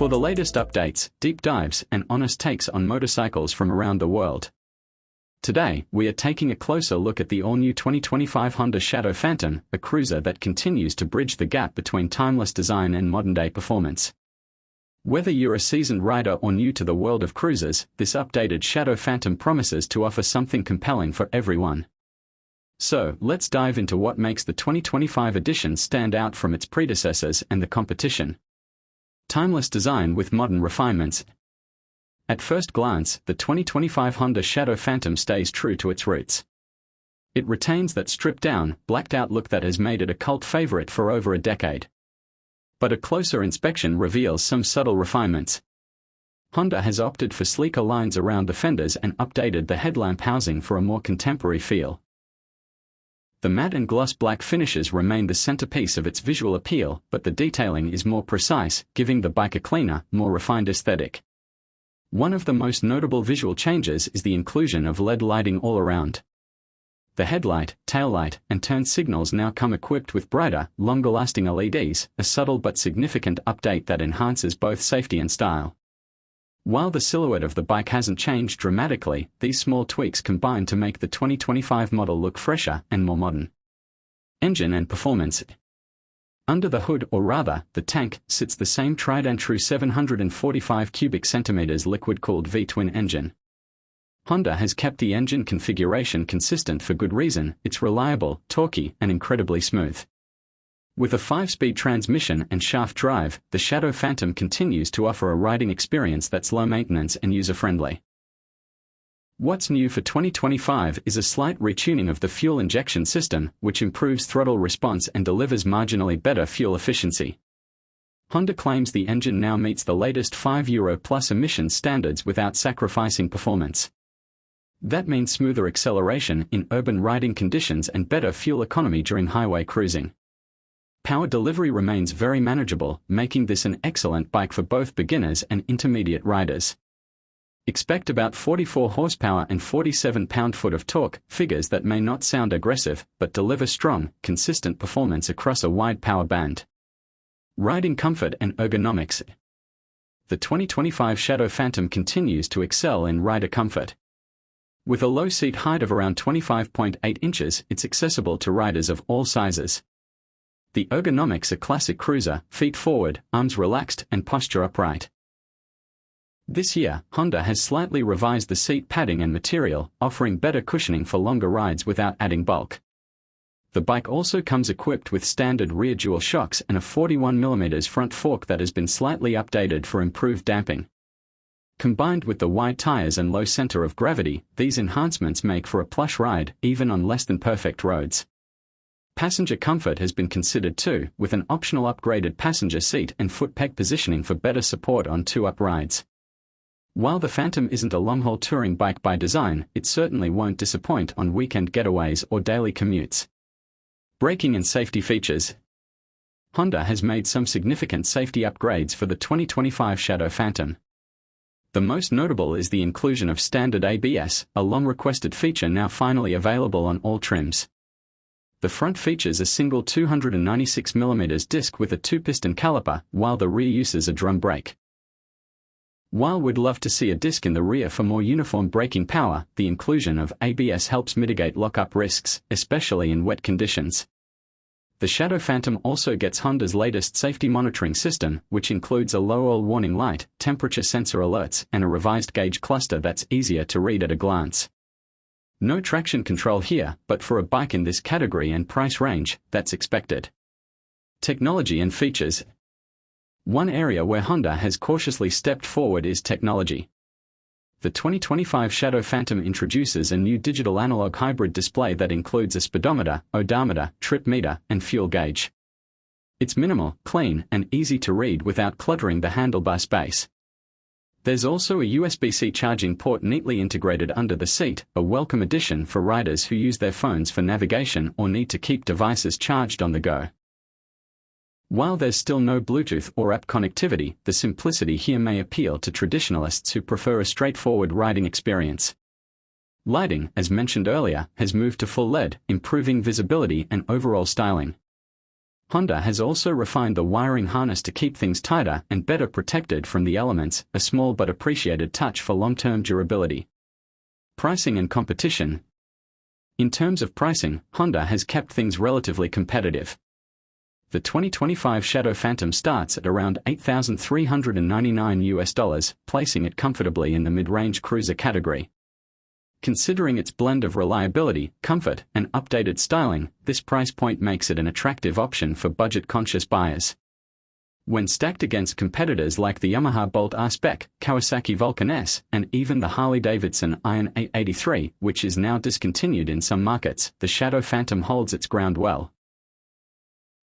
For the latest updates, deep dives, and honest takes on motorcycles from around the world. Today, we are taking a closer look at the all-new 2025 Honda Shadow Phantom, a cruiser that continues to bridge the gap between timeless design and modern-day performance. Whether you're a seasoned rider or new to the world of cruisers, this updated Shadow Phantom promises to offer something compelling for everyone. So, let's dive into what makes the 2025 edition stand out from its predecessors and the competition. Timeless design with modern refinements. At first glance, the 2025 Honda Shadow Phantom stays true to its roots. It retains that stripped-down, blacked-out look that has made it a cult favorite for over a decade. But a closer inspection reveals some subtle refinements. Honda has opted for sleeker lines around the fenders and updated the headlamp housing for a more contemporary feel. The matte and gloss black finishes remain the centerpiece of its visual appeal, but the detailing is more precise, giving the bike a cleaner, more refined aesthetic. One of the most notable visual changes is the inclusion of LED lighting all around. The headlight, taillight, and turn signals now come equipped with brighter, longer-lasting LEDs, a subtle but significant update that enhances both safety and style. While the silhouette of the bike hasn't changed dramatically, these small tweaks combine to make the 2025 model look fresher and more modern. Engine and performance. Under the hood, or rather, the tank, sits the same tried-and-true 745 cubic centimeters liquid-cooled V-twin engine. Honda has kept the engine configuration consistent for good reason. It's reliable, torquey, and incredibly smooth. With a 5-speed transmission and shaft drive, the Shadow Phantom continues to offer a riding experience that's low-maintenance and user-friendly. What's new for 2025 is a slight retuning of the fuel injection system, which improves throttle response and delivers marginally better fuel efficiency. Honda claims the engine now meets the latest 5 Euro plus emissions standards without sacrificing performance. That means smoother acceleration in urban riding conditions and better fuel economy during highway cruising. Power delivery remains very manageable, making this an excellent bike for both beginners and intermediate riders. Expect about 44 horsepower and 47 pound-foot of torque, figures that may not sound aggressive, but deliver strong, consistent performance across a wide power band. Riding comfort and ergonomics. The 2025 Shadow Phantom continues to excel in rider comfort. With a low seat height of around 25.8 inches, it's accessible to riders of all sizes. The ergonomics: a classic cruiser, feet forward, arms relaxed, and posture upright. This year, Honda has slightly revised the seat padding and material, offering better cushioning for longer rides without adding bulk. The bike also comes equipped with standard rear dual shocks and a 41mm front fork that has been slightly updated for improved damping. Combined with the wide tires and low center of gravity, these enhancements make for a plush ride, even on less-than-perfect roads. Passenger comfort has been considered too, with an optional upgraded passenger seat and foot peg positioning for better support on two-up rides. While the Phantom isn't a long-haul touring bike by design, it certainly won't disappoint on weekend getaways or daily commutes. Braking and safety features. Honda has made some significant safety upgrades for the 2025 Shadow Phantom. The most notable is the inclusion of standard ABS, a long-requested feature now finally available on all trims. The front features a single 296mm disc with a 2-piston caliper, while the rear uses a drum brake. While we'd love to see a disc in the rear for more uniform braking power, the inclusion of ABS helps mitigate lock-up risks, especially in wet conditions. The Shadow Phantom also gets Honda's latest safety monitoring system, which includes a low oil warning light, temperature sensor alerts, and a revised gauge cluster that's easier to read at a glance. No traction control here, but for a bike in this category and price range, that's expected. Technology and features. One area where Honda has cautiously stepped forward is technology. The 2025 Shadow Phantom introduces a new digital analog hybrid display that includes a speedometer, odometer, trip meter, and fuel gauge. It's minimal, clean, and easy to read without cluttering the handlebar space. There's also a USB-C charging port neatly integrated under the seat, a welcome addition for riders who use their phones for navigation or need to keep devices charged on the go. While there's still no Bluetooth or app connectivity, the simplicity here may appeal to traditionalists who prefer a straightforward riding experience. Lighting, as mentioned earlier, has moved to full LED, improving visibility and overall styling. Honda has also refined the wiring harness to keep things tighter and better protected from the elements, a small but appreciated touch for long-term durability. Pricing and competition. In terms of pricing, Honda has kept things relatively competitive. The 2025 Shadow Phantom starts at around $8,399, placing it comfortably in the mid-range cruiser category. Considering its blend of reliability, comfort, and updated styling, this price point makes it an attractive option for budget-conscious buyers. When stacked against competitors like the Yamaha Bolt R-Spec, Kawasaki Vulcan S, and even the Harley-Davidson Iron 883, which is now discontinued in some markets, the Shadow Phantom holds its ground well.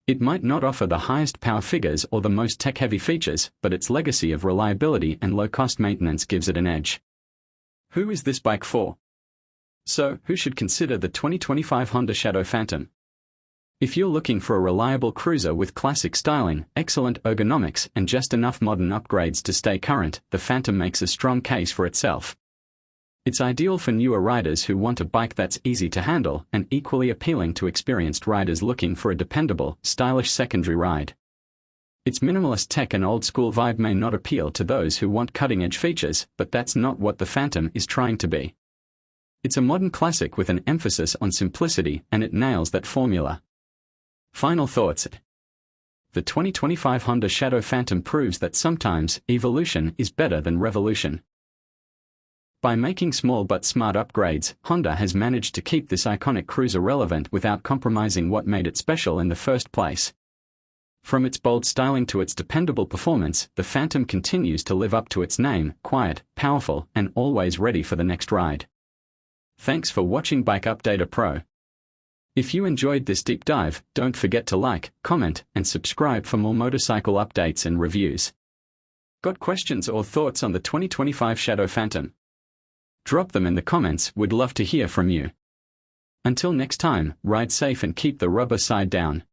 It might not offer the highest power figures or the most tech-heavy features, but its legacy of reliability and low-cost maintenance gives it an edge. Who is this bike for? So, who should consider the 2025 Honda Shadow Phantom? If you're looking for a reliable cruiser with classic styling, excellent ergonomics, and just enough modern upgrades to stay current, the Phantom makes a strong case for itself. It's ideal for newer riders who want a bike that's easy to handle, and equally appealing to experienced riders looking for a dependable, stylish secondary ride. Its minimalist tech and old-school vibe may not appeal to those who want cutting-edge features, but that's not what the Phantom is trying to be. It's a modern classic with an emphasis on simplicity, and it nails that formula. Final thoughts. The 2025 Honda Shadow Phantom proves that sometimes evolution is better than revolution. By making small but smart upgrades, Honda has managed to keep this iconic cruiser relevant without compromising what made it special in the first place. From its bold styling to its dependable performance, the Phantom continues to live up to its name: quiet, powerful, and always ready for the next ride. Thanks for watching Bike Updater Pro. If you enjoyed this deep dive, don't forget to like, comment, and subscribe for more motorcycle updates and reviews. Got questions or thoughts on the 2025 Shadow Phantom? Drop them in the comments, we'd love to hear from you. Until next time, ride safe and keep the rubber side down.